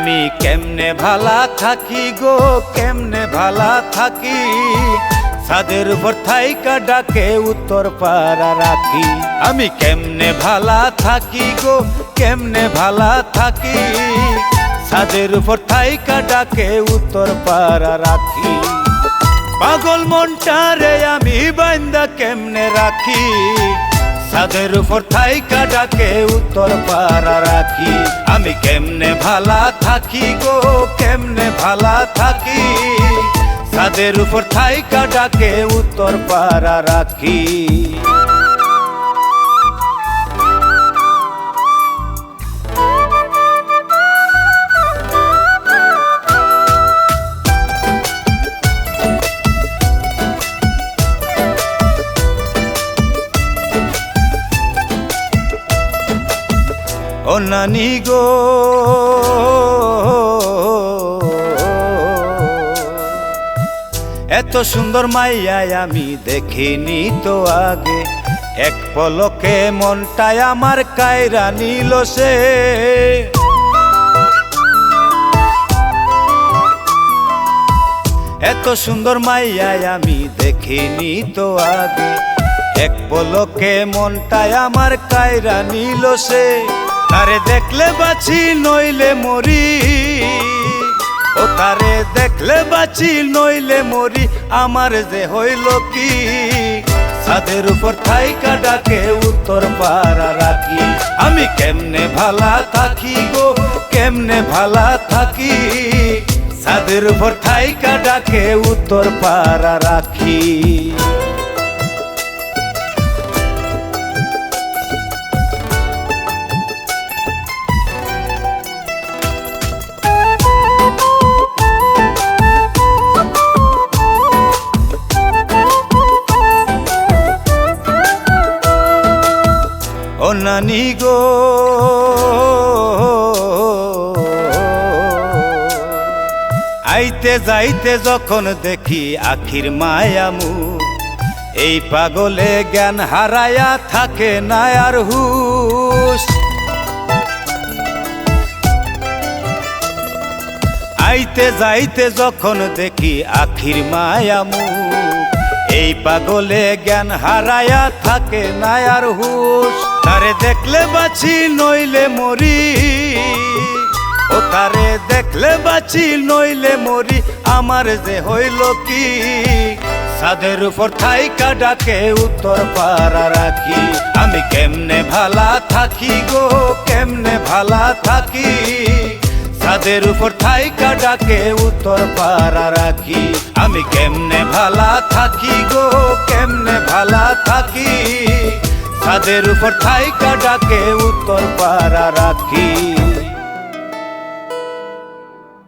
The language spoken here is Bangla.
আমি কেমনে ভালা থাকি গো, কেমনে ভালা থাকি, ছাদের উপর থাইকা ডাকে উত্তর পাড়া রাখি। আমি কেমনে ভালা থাকি গো, কেমনে ভালা থাকি, ছাদের উপর থাইকা ডাকে উত্তর পাড়া রাখি। পাগল মনটারে আমি বাইন্দা কেমনে রাখি, ছাদের উপর থাইকা ডাকে উত্তর পাড়া রাখি। আমি কেমনে ভালা থাকি গো, কেমনে ভালা থাকি, ছাদের উপর থাইকা ডাকে উত্তর পাড়া রাখি। ও নানি গো, এত সুন্দর মাইয়ায় আমি দেখিনি তো আগে, এক পলকে মনটায় আমার কায়রা নিল সে। এত সুন্দর মাইয়ায় আমি দেখিনি তো আগে, এক পলকে মনটায় আমার কায়রা নিল সে। তারে দেখলে বাঁচি নইলে মরি, ও তারে দেখলে বাঁচি নইলে মরি, আমার যে হইল কি, ছাদের উপর থাইকা ডাকে উত্তর পাড়া রাখি। আমি কেমনে ভালা থাকি গো, কেমনে ভালা থাকি, ছাদের উপর থাইকা ডাকে উত্তর পাড়া রাখি। ও নানি গো, আইতে যাইতে যখন দেখি আখির মায়ামু, এই পাগলে জ্ঞান হারায়া থাকে না আর হুশ। আইতে যাইতে যখন দেখি আখির মায়ামু, এই পাগলে জ্ঞান হারায়া থাকে না আর হুশ। তারে দেখলে বাঁচি নইলে মরি, ও তারে দেখলে বাঁচি নইলে মরি, আমার যে হইল কি, ছাদের উপর থাইকা ডাকে উত্তর পাড়া রাখি। আমি কেমনে ভালা থাকি গো, কেমনে ভালা থাকি, ছাদের উপর থাইকা ডাকে উত্তর পাড়া রাখি। আমি কেমনে ভালা থাকি গো, কেমনে ভালা থাকি, ছাদের উপর থাইকা ডাকে উত্তর পাড়া রাখি।